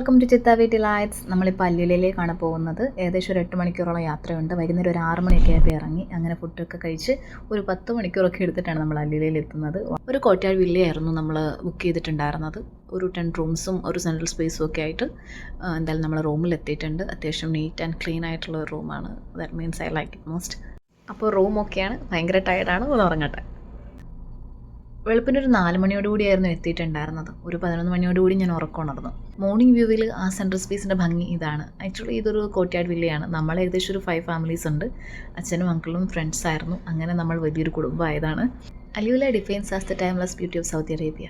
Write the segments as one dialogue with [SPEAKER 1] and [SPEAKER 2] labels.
[SPEAKER 1] Welcome to ചിത്താവി delights. നമ്മളിപ്പോൾ അല്ലുലയിലേക്കാണ് പോകുന്നത്. ഏകദേശം ഒരു 8 മണിക്കൂറോളം യാത്രയുണ്ട്. വൈകുന്നേരം ഒരു 6 മണിയൊക്കെ ആയപ്പോൾ ഇറങ്ങി. അങ്ങനെ ഫുഡൊക്കെ കഴിച്ച് ഒരു 10 മണിക്കൂറൊക്കെ എടുത്തിട്ടാണ് നമ്മൾ അല്ലുലയിൽ എത്തുന്നത്. ഒരു കോട്ടയാട് വില്ലയായിരുന്നു നമ്മൾ ബുക്ക് ചെയ്തിട്ടുണ്ടായിരുന്നത്. ഒരു 10 റൂംസും ഒരു സെൻട്രൽ സ്പേസും ഒക്കെ ആയിട്ട് എന്തായാലും നമ്മൾ റൂമിൽ എത്തിയിട്ടുണ്ട്. അത്യാവശ്യം നീറ്റ് ആൻഡ് ക്ലീൻ ആയിട്ടുള്ള ഒരു റൂമാണ്. That means I like it most. അപ്പോൾ റൂമൊക്കെയാണ്, ഭയങ്കര ടയർഡാണ്, ഒന്ന് ഉറങ്ങട്ടെ. വെളുപ്പിന് ഒരു 4 മണിയോടുകൂടിയായിരുന്നു എത്തിയിട്ടുണ്ടായിരുന്നത്. ഒരു 11 മണിയോടുകൂടി ഞാൻ ഉറക്കമുണർന്നു. മോർണിംഗ് വ്യൂവിൽ ആ സെൻട്രൽ സ്പേസിൻ്റെ ഭംഗി ഇതാണ്. ആക്ച്വലി ഇതൊരു കോട്ടയാട് വില്ലയാണ്. നമ്മൾ ഏകദേശം ഒരു 5 ഫാമിലീസ് ഉണ്ട്. അച്ഛനും അങ്കിളും ഫ്രണ്ട്സായിരുന്നു. അങ്ങനെ നമ്മൾ വലിയൊരു കുടുംബമായതാണ്. AlUla defines as the timeless beauty of Saudi Arabia.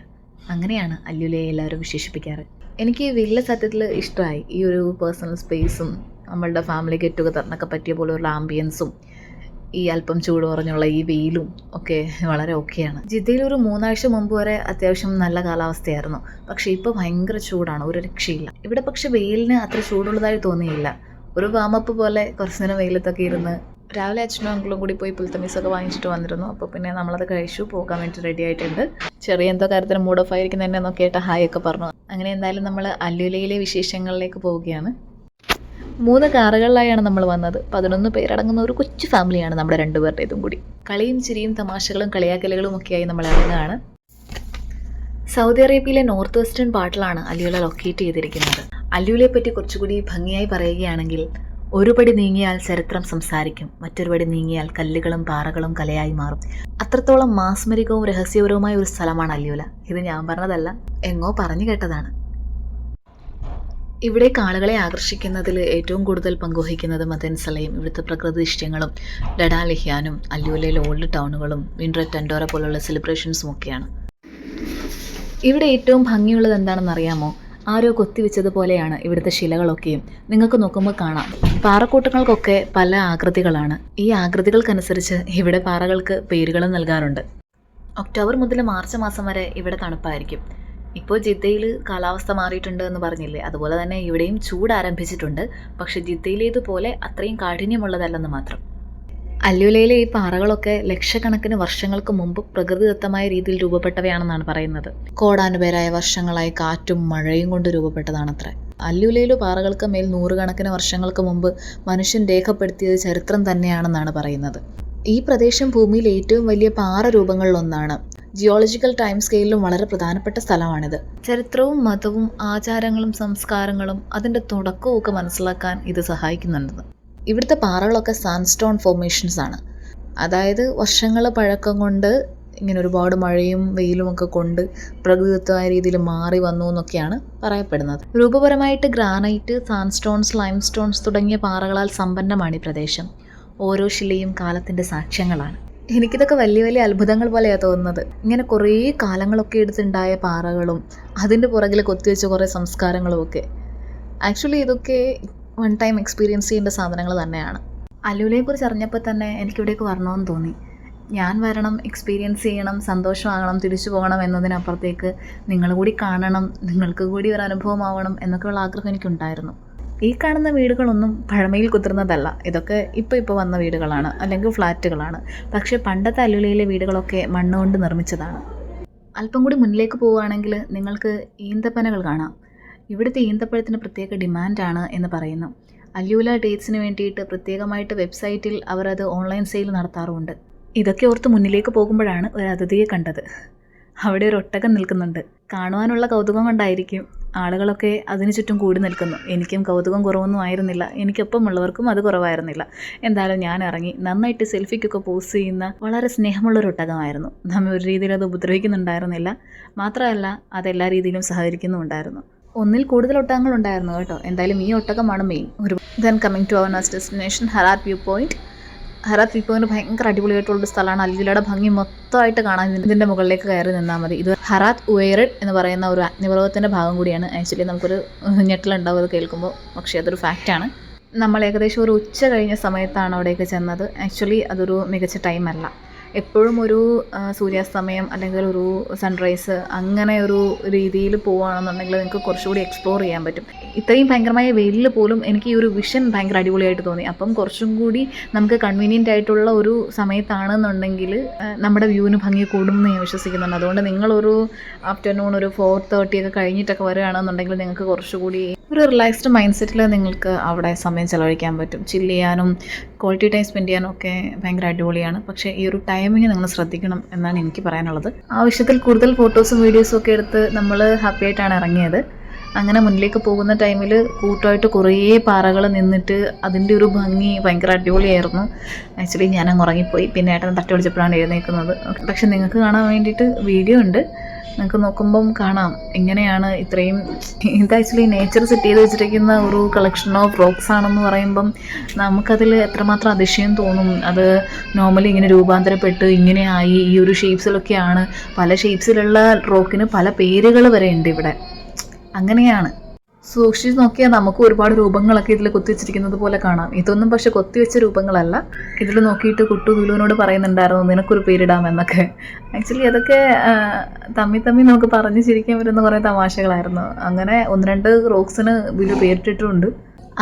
[SPEAKER 1] അങ്ങനെയാണ് അല്ലുലയെ എല്ലാവരും വിശേഷിപ്പിക്കാറ്. എനിക്ക് ഈ വില്ല സത്യത്തിൽ ഇഷ്ടമായി. ഈ ഒരു പേഴ്സണൽ സ്പേസും നമ്മളുടെ ഫാമിലി ഗെറ്റ് ടുഗദറിനൊക്കെ പറ്റിയ പോലെയുള്ള ആംബിയൻസും ഈ അല്പം ചൂട് കുറഞ്ഞുള്ള ഈ വെയിലും ഒക്കെ വളരെ ഓക്കെയാണ്. ജിദ്ദയിൽ ഒരു 3 ആഴ്ച മുമ്പ് വരെ അത്യാവശ്യം നല്ല കാലാവസ്ഥയായിരുന്നു. പക്ഷേ ഇപ്പോൾ ഭയങ്കര ചൂടാണ്, ഒരു രക്ഷയില്ല. ഇവിടെ പക്ഷേ വെയിലിന് അത്ര ചൂടുള്ളതായി തോന്നിയില്ല. ഒരു വാമപ്പ് പോലെ കുറച്ച് നേരം വെയിലത്തൊക്കെ ഇരുന്ന് രാവിലെ അച്ഛനും അങ്കിളും കൂടി പോയി പുൽത്തമീസൊക്കെ വാങ്ങിച്ചിട്ട് വന്നിരുന്നു. അപ്പോൾ പിന്നെ നമ്മളത് കഴിച്ചു, പോകാൻ വേണ്ടി റെഡി ആയിട്ടുണ്ട്. ചെറിയ എന്തോ കാര്യത്തിന് മൂഡ് ഓഫ് ആയിരിക്കുന്നതന്നെ നോക്കിയിട്ട് ഹായ് ഒക്കെ പറഞ്ഞു. അങ്ങനെ എന്തായാലും നമ്മൾ അല്ലുലയിലെ വിശേഷങ്ങളിലേക്ക് പോവുകയാണ്. 3 കാറുകളിലായാണ് നമ്മൾ വന്നത്. 11 പേരടങ്ങുന്ന ഒരു കൊച്ചു ഫാമിലിയാണ് നമ്മുടെ 2 പേരുടേതും കൂടി. കളിയും ചിരിയും തമാശകളും കളിയാക്കലുകളും ഒക്കെയായി നമ്മൾ ഇറങ്ങുകയാണ്. സൗദി അറേബ്യയിലെ നോർത്ത് വെസ്റ്റേൺ പാർട്ടിലാണ് അല്ലുല ലൊക്കേറ്റ് ചെയ്തിരിക്കുന്നത്. അല്ലുലയെ പറ്റി കുറച്ചുകൂടി ഭംഗിയായി പറയുകയാണെങ്കിൽ, ഒരു പടി നീങ്ങിയാൽ ചരിത്രം സംസാരിക്കും, മറ്റൊരു പടി നീങ്ങിയാൽ കല്ലുകളും പാറകളും കലയായി മാറും. അത്രത്തോളം മാസ്മരികവും രഹസ്യപരവുമായ ഒരു സ്ഥലമാണ് അല്ലുല. ഇത് ഞാൻ പറഞ്ഞതല്ല, എങ്ങോ പറഞ്ഞു കേട്ടതാണ്. ഇവിടേക്ക് ആളുകളെ ആകർഷിക്കുന്നതിൽ ഏറ്റവും കൂടുതൽ പങ്കുവഹിക്കുന്നത് മദൻസലയും ഇവിടുത്തെ പ്രകൃതി ദൃശ്യങ്ങളും ഡഡാ ലിഹ്യാനും അല്ലുലയിലെ ഓൾഡ് ടൗണുകളും വിൻഡ്രറ്റ് ടെൻഡോറ പോലുള്ള സെലിബ്രേഷൻസും ഒക്കെയാണ്. ഇവിടെ ഏറ്റവും ഭംഗിയുള്ളത് എന്താണെന്ന് അറിയാമോ? ആരോ കൊത്തിവെച്ചതുപോലെയാണ് ഇവിടുത്തെ ശിലകളൊക്കെയും. നിങ്ങൾക്ക് നോക്കുമ്പോൾ കാണാം, പാറക്കൂട്ടങ്ങൾക്കൊക്കെ പല ആകൃതികളാണ്. ഈ ആകൃതികൾക്കനുസരിച്ച് ഇവിടെ പാറകൾക്ക് പേരുകളും നൽകാറുണ്ട്. ഒക്ടോബർ മുതൽ മാർച്ച് മാസം വരെ ഇവിടെ തണുപ്പായിരിക്കും. ഇപ്പോൾ ജിദ്ദയിൽ കാലാവസ്ഥ മാറിയിട്ടുണ്ട് എന്ന് പറഞ്ഞില്ലേ, അതുപോലെ തന്നെ ഇവിടെയും ചൂട് ആരംഭിച്ചിട്ടുണ്ട്. പക്ഷേ ജിദ്ദയിലേതുപോലെ അത്രയും കാഠിന്യമുള്ളതല്ലെന്ന് മാത്രം. അല്ലുലയിലെ ഈ പാറകളൊക്കെ ലക്ഷക്കണക്കിന് വർഷങ്ങൾക്ക് മുമ്പ് പ്രകൃതിദത്തമായ രീതിയിൽ രൂപപ്പെട്ടവയാണെന്നാണ് പറയുന്നത്. കോടാനുപേരായ വർഷങ്ങളായി കാറ്റും മഴയും കൊണ്ട് രൂപപ്പെട്ടതാണത്രേ. അല്ലുലയിലെ പാറകൾക്ക് മേൽ 100 കണക്കിന് വർഷങ്ങൾക്ക് മുമ്പ് മനുഷ്യൻ രേഖപ്പെടുത്തിയത് ചരിത്രം തന്നെയാണെന്നാണ് പറയുന്നത്. ഈ പ്രദേശം ഭൂമിയിൽ ഏറ്റവും വലിയ പാറ രൂപങ്ങളിലൊന്നാണ്. ജിയോളജിക്കൽ ടൈം സ്കെയിലും വളരെ പ്രധാനപ്പെട്ട സ്ഥലമാണിത്. ചരിത്രവും മതവും ആചാരങ്ങളും സംസ്കാരങ്ങളും അതിൻ്റെ തുടക്കവും ഒക്കെ മനസ്സിലാക്കാൻ ഇത് സഹായിക്കുന്നുണ്ട്. ഇവിടുത്തെ പാറകളൊക്കെ സാൻഡ്സ്റ്റോൺ ഫോർമേഷൻസ് ആണ്. അതായത് വർഷങ്ങൾ പഴക്കം കൊണ്ട് ഇങ്ങനെ ഒരുപാട് മഴയും വെയിലും ഒക്കെ കൊണ്ട് പ്രകൃതിദത്തമായ രീതിയിൽ മാറി വന്നു എന്നൊക്കെയാണ് പറയപ്പെടുന്നത്. രൂപപരമായിട്ട് ഗ്രാനൈറ്റ്, സാൻഡ്സ്റ്റോൺസ്, ലൈംസ്റ്റോൺസ് തുടങ്ങിയ പാറകളാൽ സമ്പന്നമാണ് ഈ പ്രദേശം. ഓരോ ശിലയും കാലത്തിൻ്റെ സാക്ഷ്യങ്ങളാണ്. എനിക്കിതൊക്കെ വലിയ വലിയ അത്ഭുതങ്ങൾ പോലെയാണ് തോന്നുന്നത്. ഇങ്ങനെ കുറേ കാലങ്ങളൊക്കെ എടുത്തുണ്ടായ പാറകളും അതിൻ്റെ പുറകിൽ കൊത്തിവെച്ച കുറേ സംസ്കാരങ്ങളും ഒക്കെ. ആക്ച്വലി ഇതൊക്കെ വൺ ടൈം എക്സ്പീരിയൻസ് ചെയ്യേണ്ട സാധനങ്ങൾ തന്നെയാണ്. അല്ലുലയെക്കുറിച്ച് അറിഞ്ഞപ്പോൾ തന്നെ എനിക്കിവിടേക്ക് വരണമെന്ന് തോന്നി. ഞാൻ വരണം, എക്സ്പീരിയൻസ് ചെയ്യണം, സന്തോഷമാകണം, തിരിച്ചു പോകണം എന്നതിനപ്പുറത്തേക്ക് നിങ്ങൾ കൂടി കാണണം, നിങ്ങൾക്ക് കൂടി ഒരു അനുഭവമാവണം എന്നൊക്കെയുള്ള ആഗ്രഹം എനിക്കുണ്ടായിരുന്നു. ഈ കാണുന്ന വീടുകളൊന്നും പഴമയിൽ കുതിർന്നതല്ല. ഇതൊക്കെ ഇപ്പോൾ വന്ന വീടുകളാണ്, അല്ലെങ്കിൽ ഫ്ലാറ്റുകളാണ്. പക്ഷേ പണ്ടത്തെ അല്ലുലയിലെ വീടുകളൊക്കെ മണ്ണുകൊണ്ട് നിർമ്മിച്ചതാണ്. അല്പം കൂടി മുന്നിലേക്ക് പോവുകയാണെങ്കിൽ നിങ്ങൾക്ക് ഈന്തപ്പനകൾ കാണാം. ഇവിടുത്തെ ഈന്തപ്പഴത്തിന് പ്രത്യേക ഡിമാൻഡാണ് എന്ന് പറയുന്നു. അല്ലുല ഡേറ്റ്സിന് വേണ്ടിയിട്ട് പ്രത്യേകമായിട്ട് വെബ്സൈറ്റിൽ അവരത് ഓൺലൈൻ സെയിൽ നടത്താറുമുണ്ട്. ഇതൊക്കെ ഓർത്ത് മുന്നിലേക്ക് പോകുമ്പോഴാണ് ഒരു അതിഥിയെ കണ്ടത്. അവിടെ ഒരു ഒട്ടകം നിൽക്കുന്നുണ്ട്. കാണുവാനുള്ള കൗതുകം കൊണ്ടായിരിക്കും ആളുകളൊക്കെ അതിന് ചുറ്റും കൂടി നിൽക്കുന്നു. എനിക്കും കൗതുകം കുറവൊന്നും ആയിരുന്നില്ല, എനിക്കൊപ്പമുള്ളവർക്കും അത് കുറവായിരുന്നില്ല. എന്തായാലും ഞാൻ ഇറങ്ങി. നന്നായിട്ട് സെൽഫിക്കൊക്കെ പോസ്റ്റ് ചെയ്യുന്ന വളരെ സ്നേഹമുള്ളൊരു ഒട്ടകമായിരുന്നു. നമ്മെ ഒരു രീതിയിൽ അത് ഉപദ്രവിക്കുന്നുണ്ടായിരുന്നില്ല. മാത്രമല്ല അതെല്ലാ രീതിയിലും സഹകരിക്കുന്നുണ്ടായിരുന്നു. ഒന്നിൽ കൂടുതൽ ഒട്ടകങ്ങളുണ്ടായിരുന്നു കേട്ടോ. എന്തായാലും ഈ ഒട്ടകമാണ് main. Then coming to our next destination, Harrat viewpoint. Harrat viewpoint ഭയങ്കര അടിപൊളിയായിട്ടുള്ളൊരു സ്ഥലമാണ്. അല്ലുലയുടെ ഭംഗി മൊത്തമായിട്ട് കാണാൻ ഇതിൻ്റെ മുകളിലേക്ക് കയറി നിന്നാൽ മതി. ഇത് ഹറാത്ത് ഉയറഡ് എന്ന് പറയുന്ന ഒരു അഗ്നിപർവ്വതത്തിൻ്റെ ഭാഗം കൂടിയാണ്. ആക്ച്വലി നമുക്കൊരു ഞെട്ടലുണ്ടാവും അത് കേൾക്കുമ്പോൾ, പക്ഷേ അതൊരു ഫാക്റ്റാണ്. നമ്മൾ ഏകദേശം ഒരു ഉച്ച കഴിഞ്ഞ സമയത്താണ് അവിടേക്ക് ചെന്നത്. ആക്ച്വലി അതൊരു മികച്ച ടൈമല്ല. എപ്പോഴും ഒരു സൂര്യാസ്തമയം അല്ലെങ്കിൽ ഒരു സൺറൈസ് അങ്ങനെ ഒരു രീതിയിൽ പോവുകയാണെന്നുണ്ടെങ്കിൽ നിങ്ങൾക്ക് കുറച്ചുകൂടി എക്സ്പ്ലോർ ചെയ്യാൻ പറ്റും. ഇത്രയും ഭയങ്കരമായ വെയിലിൽ പോലും എനിക്ക് ഈ ഒരു വിഷൻ ഭയങ്കര അടിപൊളിയായിട്ട് തോന്നി. അപ്പം കുറച്ചും കൂടി നമുക്ക് കൺവീനിയൻ്റ് ആയിട്ടുള്ള ഒരു സമയത്താണെന്നുണ്ടെങ്കിൽ നമ്മുടെ വ്യൂവിന് ഭംഗി കൂടുമെന്ന് ഞാൻ വിശ്വസിക്കുന്നുണ്ട്. അതുകൊണ്ട് നിങ്ങളൊരു ആഫ്റ്റർനൂൺ ഒരു 4:30 ഒക്കെ കഴിഞ്ഞിട്ടൊക്കെ വരികയാണെന്നുണ്ടെങ്കിൽ നിങ്ങൾക്ക് കുറച്ചുകൂടി ഒരു റിലാക്സ്ഡ് മൈൻഡ് സെറ്റിൽ നിങ്ങൾക്ക് അവിടെ സമയം ചിലവഴിക്കാൻ പറ്റും. ചില്ല് ചെയ്യാനും ക്വാളിറ്റി ടൈം സ്പെൻഡ് ചെയ്യാനും ഒക്കെ ഭയങ്കര അടിപൊളിയാണ്. പക്ഷേ ഈ ഒരു ടൈമിങ് നിങ്ങൾ ശ്രദ്ധിക്കണം എന്നാണ് എനിക്ക് പറയാനുള്ളത്. ആവശ്യത്തിൽ കൂടുതൽ ഫോട്ടോസും വീഡിയോസും ഒക്കെ എടുത്ത് നമ്മൾ ഹാപ്പി ആയിട്ടാണ് ഇറങ്ങിയത്. അങ്ങനെ മുന്നിലേക്ക് പോകുന്ന ടൈമിൽ കൂട്ടമായിട്ട് കുറേ പാറകൾ നിന്നിട്ട് അതിൻ്റെ ഒരു ഭംഗി ഭയങ്കര അടിപൊളിയായിരുന്നു. ആക്ച്വലി ഞാനങ്ങ് ഉറങ്ങിപ്പോയി. പിന്നെ ഏട്ടൻ തട്ടി വിളിച്ചപ്പോഴാണ് എഴുന്നേൽക്കുന്നത്. പക്ഷെ നിങ്ങൾക്ക് കാണാൻ വേണ്ടിയിട്ട് വീഡിയോ ഉണ്ട്. നിങ്ങൾക്ക് നോക്കുമ്പം കാണാം എങ്ങനെയാണ് ഇത്രയും. ഇത് ആക്ച്വലി നേച്ചർ സെറ്റ് ചെയ്ത് വെച്ചിരിക്കുന്ന ഒരു കളക്ഷൻ ഓഫ് റോക്സ് ആണെന്ന് പറയുമ്പം നമുക്കതിൽ എത്രമാത്രം അതിശയം തോന്നും. അത് നോർമലി ഇങ്ങനെ രൂപാന്തരപ്പെട്ട് ഇങ്ങനെയായി ഈ ഒരു ഷേപ്സിലൊക്കെയാണ്. പല ഷേപ്സിലുള്ള റോക്കിന് പല പേരുകൾ വരെ ഉണ്ട് ഇവിടെ. അങ്ങനെയാണ്. സൂക്ഷിച്ച് നോക്കിയാൽ നമുക്ക് ഒരുപാട് രൂപങ്ങളൊക്കെ ഇതിൽ കൊത്തിവെച്ചിരിക്കുന്നത് പോലെ കാണാം. ഇതൊന്നും പക്ഷെ കൊത്തിവെച്ച രൂപങ്ങളല്ല. ഇതിൽ നോക്കിയിട്ട് കുട്ടു വിലുവിനോട് പറയുന്നുണ്ടായിരുന്നു നിനക്കൊരു പേരിടാമെന്നൊക്കെ. ആക്ച്വലി അതൊക്കെ തമ്മി നമുക്ക് പറഞ്ഞ് ചിരിക്കാൻ വരുന്ന കുറേ തമാശകളായിരുന്നു. അങ്ങനെ 1-2 റോക്സിന് വിലു പേരിട്ടിട്ടുണ്ട്.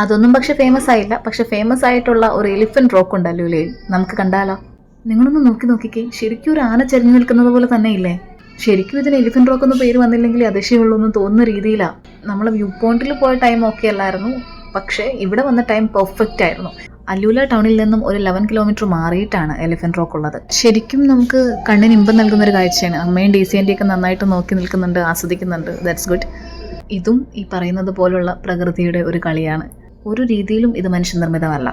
[SPEAKER 1] അതൊന്നും പക്ഷെ ഫേമസ് ആയില്ല. പക്ഷെ ഫേമസ് ആയിട്ടുള്ള ഒരു എലിഫൻറ്റ് റോക്ക് ഉണ്ട് അല്ലുലയിൽ. നമുക്ക് കണ്ടാലോ? നിങ്ങളൊന്ന് നോക്കിക്കേ. ശരിക്കും ഒരു ആന ചരിഞ്ഞു നിൽക്കുന്നത് പോലെ തന്നെ ഇല്ലേ? ശരിക്കും ഇതിന് എലിഫൻറ്റ് റോക്ക് എന്ന് പേര് വന്നില്ലെങ്കിൽ അതിശയമുള്ളൂ എന്ന് തോന്നുന്ന രീതിയിലാണ്. നമ്മൾ വ്യൂ പോയിന്റിൽ പോയ ടൈം ഓക്കെ അല്ലായിരുന്നു. പക്ഷേ ഇവിടെ വന്ന ടൈം പെർഫെക്റ്റ് ആയിരുന്നു. അല്ലൂല ടൗണിൽ നിന്നും ഒരു 11 കിലോമീറ്റർ മാറിയിട്ടാണ് എലിഫൻറ്റ് റോക്ക് ഉള്ളത്. ശരിക്കും നമുക്ക് കണ്ണിന് ഇമ്പം നൽകുന്നൊരു കാഴ്ചയാണ്. അമ്മയും DC ആൻറ്റിയൊക്കെ നന്നായിട്ട് നോക്കി നിൽക്കുന്നുണ്ട്, ആസ്വദിക്കുന്നുണ്ട്. That's good. ഇതും ഈ പറയുന്നത് പോലുള്ള പ്രകൃതിയുടെ ഒരു കളിയാണ്. ഒരു രീതിയിലും ഇത് മനുഷ്യനിർമ്മിതമല്ല.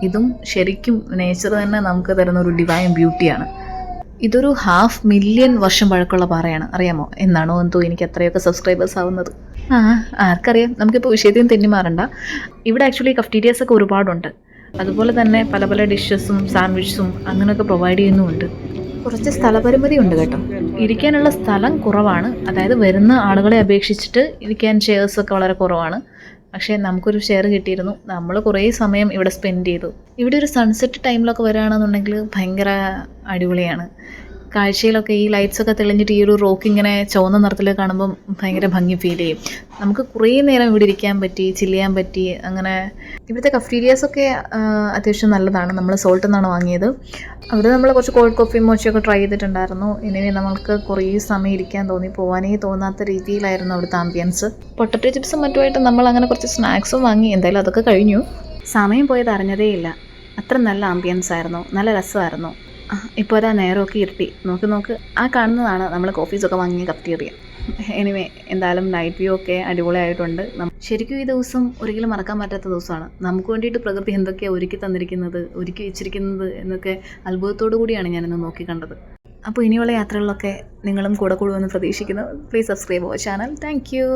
[SPEAKER 1] ഇതും ശരിക്കും നേച്ചർ തന്നെ നമുക്ക് തരുന്ന ഒരു ഡിവൈൻ ബ്യൂട്ടിയാണ്. ഇതൊരു 500,000 വർഷം പഴക്കമുള്ള പാറയാണ്. അറിയാമോ? എന്നാണോ എന്തോ എനിക്ക് അത്രയൊക്കെ സബ്സ്ക്രൈബേഴ്സ് ആവുന്നത്. ആർക്കറിയാം. നമുക്കിപ്പോൾ വിഷയത്തിൽ തെന്നി മാറണ്ട. ഇവിടെ ആക്ച്വലി കഫ്റ്റീരിയാസ് ഒക്കെ ഒരുപാടുണ്ട്. അതുപോലെ തന്നെ പല പല ഡിഷസും സാൻഡ്വിച്ചും അങ്ങനെയൊക്കെ പ്രൊവൈഡ് ചെയ്യുന്നുമുണ്ട്. കുറച്ച് സ്ഥലപരിമിതി ഉണ്ട് കേട്ടോ. ഇരിക്കാനുള്ള സ്ഥലം കുറവാണ്. അതായത് വരുന്ന ആളുകളെ അപേക്ഷിച്ചിട്ട് ഇരിക്കാൻ ചെയർസൊക്കെ വളരെ കുറവാണ്. പക്ഷേ നമുക്കൊരു ഷെയർ കിട്ടിയിരുന്നു. നമ്മൾ കുറേ സമയം ഇവിടെ സ്പെൻഡ് ചെയ്തു. ഇവിടെ ഒരു സൺസെറ്റ് ടൈമിലൊക്കെ വരികയാണെന്നുണ്ടെങ്കിൽ ഭയങ്കര അടിപൊളിയാണ്. കാഴ്ചയിലൊക്കെ ഈ ലൈറ്റ്സൊക്കെ തെളിഞ്ഞിട്ട് ഈ ഒരു റോക്ക് ഇങ്ങനെ ചുവന്ന നിറത്തിൽ കാണുമ്പം ഭയങ്കര ഭംഗി ഫീൽ ചെയ്യും. നമുക്ക് കുറേ നേരം ഇവിടെ ഇരിക്കാൻ പറ്റി, ചില്ല് ചെയ്യാൻ പറ്റി. അങ്ങനെ ഇവിടുത്തെ കഫ്റ്റീരിയാസൊക്കെ അത്യാവശ്യം നല്ലതാണ്. നമ്മൾ സോൾട്ടിൽ നിന്നാണ് വാങ്ങിയത്. അവിടെ നമ്മൾ കുറച്ച് കോൾഡ് കോഫിയും മോച്ചയൊക്കെ ട്രൈ ചെയ്തിട്ടുണ്ടായിരുന്നു. ഇനി നമ്മൾക്ക് കുറേ സമയം ഇരിക്കാൻ തോന്നി. പോകാനേ തോന്നാത്ത രീതിയിലായിരുന്നു അവിടുത്തെ ആംബിയൻസ്. പൊട്ടറ്റോ ചിപ്സും മറ്റുമായിട്ട് നമ്മൾ അങ്ങനെ കുറച്ച് സ്നാക്സും വാങ്ങി. എന്തായാലും അതൊക്കെ കഴിഞ്ഞു. സമയം പോയത് അറിഞ്ഞതേയില്ല. അത്ര നല്ല ആംബിയൻസ് ആയിരുന്നു, നല്ല രസമായിരുന്നു. ഇപ്പോൾ അതാ നേരമൊക്കെ ഇരുട്ടി. നോക്ക് ആ കാണുന്നതാണ് നമ്മൾ കോഫീസൊക്കെ വാങ്ങിയ കഫ്റ്റീരിയ. എനിവേ എന്തായാലും നൈറ്റ് വ്യൂ ഒക്കെ അടിപൊളിയായിട്ടുണ്ട്. ശരിക്കും ഈ ദിവസം ഒരിക്കലും മറക്കാൻ പറ്റാത്ത ദിവസമാണ്. നമുക്ക് വേണ്ടിയിട്ട് പ്രകൃതി എന്തൊക്കെയാണ് ഒരുക്കി വെച്ചിരിക്കുന്നത് എന്നൊക്കെ അത്ഭുതത്തോടു കൂടിയാണ് ഞാനിന്ന് നോക്കി കണ്ടത്. അപ്പോൾ ഇനിയുള്ള യാത്രകളിലൊക്കെ നിങ്ങളും കൂടെ കൂടുമെന്ന് പ്രതീക്ഷിക്കുന്നു. Please subscribe our channel. Thank U.